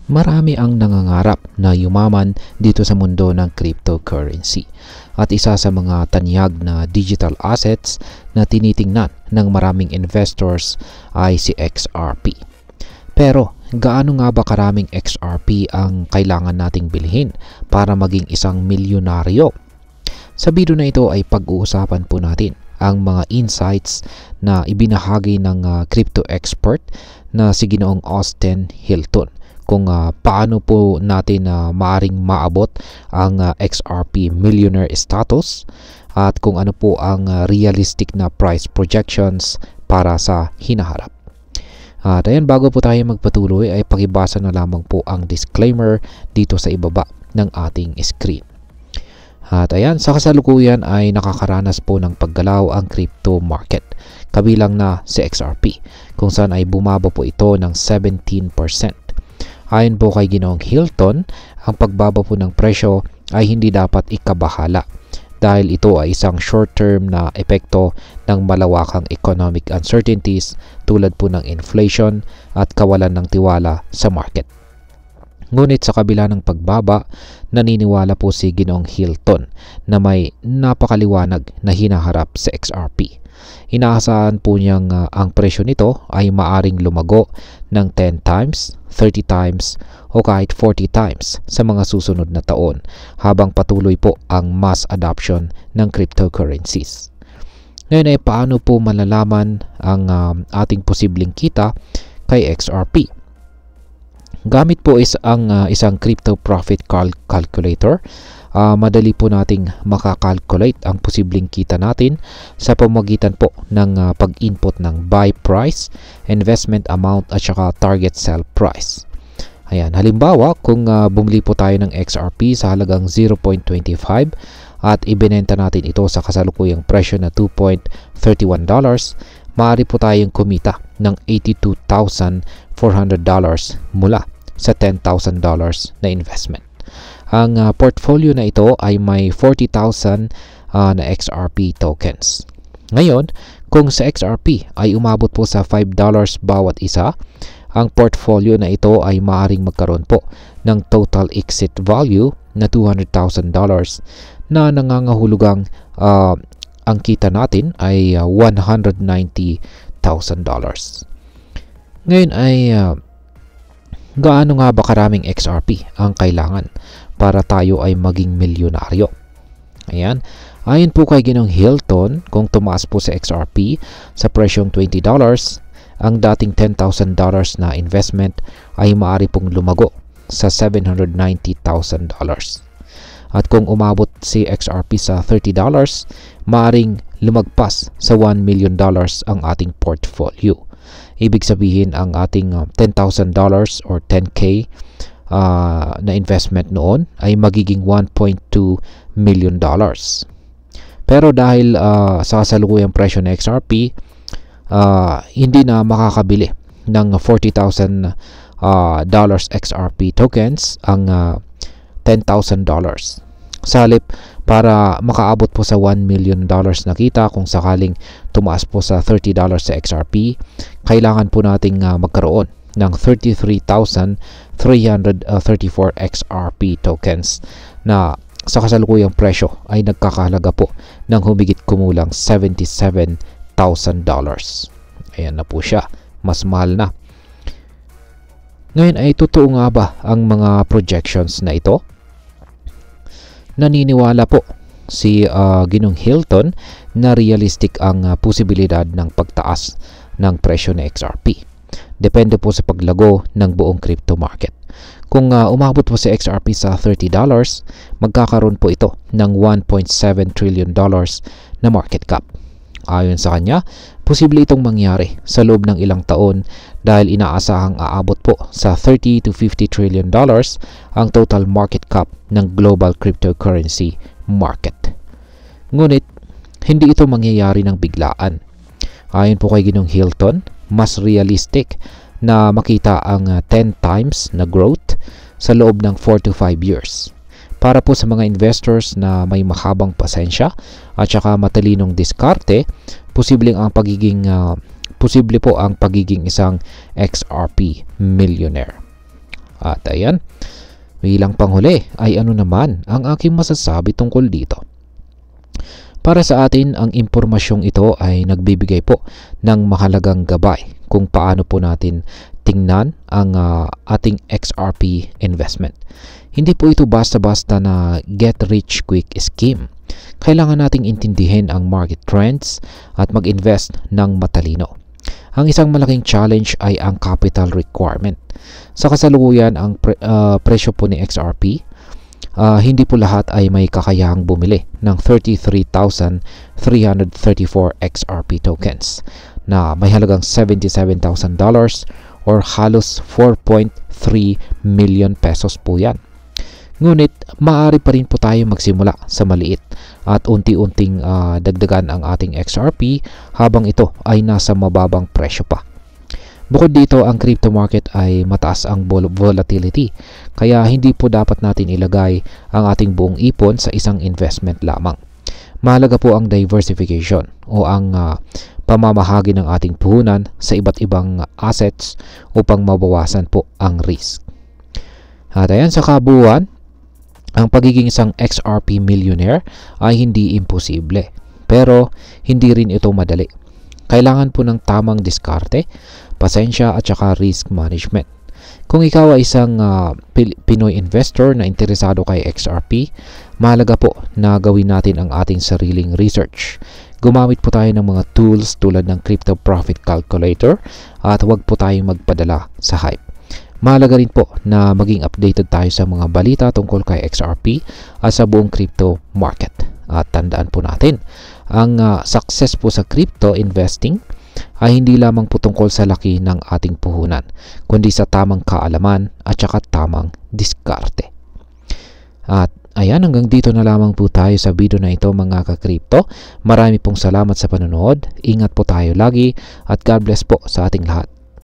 Marami ang nangangarap na yumaman dito sa mundo ng cryptocurrency. At isa sa mga tanyag na digital assets na tinitingnan ng maraming investors ay si XRP. Pero gaano nga ba karaming XRP ang kailangan nating bilhin para maging isang milyonaryo? Sa video na ito ay pag-uusapan po natin ang mga insights na ibinahagi ng crypto expert na si Ginoong Austin Hilton kung paano po natin maaring maabot ang XRP millionaire status at kung ano po ang realistic na price projections para sa hinaharap. At ayan, bago po tayo magpatuloy ay pakibasa na lamang po ang disclaimer dito sa ibaba ng ating screen. At ayan, sa kasalukuyan ay nakakaranas po ng paggalaw ang crypto market, kabilang na si XRP, kung saan ay bumaba po ito ng 17%. Ayon po kay Ginoong Hilton, ang pagbaba po ng presyo ay hindi dapat ikabahala dahil ito ay isang short-term na epekto ng malawakang economic uncertainties tulad po ng inflation at kawalan ng tiwala sa market. Ngunit sa kabila ng pagbaba, naniniwala po si Ginoong Hilton na may napakaliwanag na hinaharap sa XRP. Inaasahan po niyang ang presyo nito ay maaring lumago ng 10 times, 30 times o kahit 40 times sa mga susunod na taon habang patuloy po ang mass adoption ng cryptocurrencies. Ngayon ay paano po malalaman ang ating posibleng kita kay XRP? Gamit po isang crypto profit calculator, madali po nating makakalculate ang posibleng kita natin sa pamamagitan po ng pag-input ng buy price, investment amount at saka target sell price. Ayan, halimbawa kung bumili po tayo ng XRP sa halagang 0.25 at ibinenta natin ito sa kasalukuyang presyo na $2.31, maaari po tayong kumita ng $82,400 mula sa $10,000 na investment. Ang portfolio na ito ay may 40,000 na XRP tokens. Ngayon, kung sa XRP ay umabot po sa $5 bawat isa, ang portfolio na ito ay maaaring magkaroon po ng total exit value na $200,000 na nangangahulugang ang kita natin ay $190,000. Ngayon ay gaano nga ba karaming XRP ang kailangan para tayo ay maging milyonaryo? Ayan, ayon po kay Ginoong Hilton, kung tumaas po sa XRP sa presyong $20, ang dating $10,000 na investment ay maaari pong lumago sa $790,000. At kung umabot si XRP sa $30, maaring lumagpas sa $1 million ang ating portfolio. Ibig sabihin ang ating $10,000 or 10K na investment noon ay magiging $1.2 million. Pero dahil sa kasalukuyang presyo ng XRP, hindi na makakabili ng $40,000 XRP tokens ang $10,000. Sa halip, para makaabot po sa $1 million na kita kung sakaling tumaas po sa $30 sa XRP, kailangan po nating magkaroon ng 33,334 XRP tokens na sa kasalukuyang presyo ay nagkakahalaga po ng humigit kumulang $77,000. Ayan na po siya, mas mahal na. Ngayon ay totoo nga ba ang mga projections na ito? Naniniwala po si Ginoong Hilton na realistic ang posibilidad ng pagtaas ng presyo ng XRP. Depende po sa paglago ng buong crypto market. Kung umabot po si XRP sa $30, magkakaroon po ito ng $1.7 trillion na market cap. Ayon sa kanya, posible itong mangyari sa loob ng ilang taon dahil inaasahang aabot po sa $30 to $50 trillion ang total market cap ng global cryptocurrency market. Ngunit, hindi ito mangyayari ng biglaan. Ayon po kay Ginoong Hilton, mas realistic na makita ang 10 times na growth sa loob ng 4 to 5 years. Para po sa mga investors na may mahabang pasensya at saka matalinong diskarte, posible po ang pagiging isang XRP millionaire. At ayan, bilang panghuli ay ano naman ang aking masasabi tungkol dito. Para sa atin, ang impormasyong ito ay nagbibigay po ng mahalagang gabay kung paano po natin tingnan ang ating XRP investment. Hindi po ito basta-basta na get rich quick scheme. Kailangan nating intindihin ang market trends at mag-invest ng matalino. Ang isang malaking challenge ay ang capital requirement. Sa kasalukuyan, ang presyo po ni XRP, hindi po lahat ay may kakayahang bumili ng 33,334 XRP tokens na may halagang $77,000 or halos 4.3 million pesos po yan. Ngunit maaari pa rin po tayo magsimula sa maliit at unti-unting dagdagan ang ating XRP habang ito ay nasa mababang presyo pa. Bukod dito, ang crypto market ay mataas ang volatility, kaya hindi po dapat natin ilagay ang ating buong ipon sa isang investment lamang. Mahalaga po ang diversification o ang pamamahagi ng ating puhunan sa iba't ibang assets upang mabawasan po ang risk. At ayan, sa kabuuan, ang pagiging isang XRP millionaire ay hindi imposible, pero hindi rin ito madali. Kailangan po ng tamang diskarte, pasensya at saka risk management. Kung ikaw ay isang Pinoy investor na interesado kay XRP, mahalaga po na gawin natin ang ating sariling research. Gumamit po tayo ng mga tools tulad ng Crypto Profit Calculator at huwag po tayong magpadala sa hype. Mahalaga rin po na maging updated tayo sa mga balita tungkol kay XRP at sa buong crypto market. At tandaan po natin, ang success po sa crypto investing ay hindi lamang po tungkol sa laki ng ating puhunan, kundi sa tamang kaalaman at saka tamang diskarte. At ayan, hanggang dito na lamang po tayo sa video na ito mga ka-crypto. Marami pong salamat sa panonood. Ingat po tayo lagi at God bless po sa ating lahat.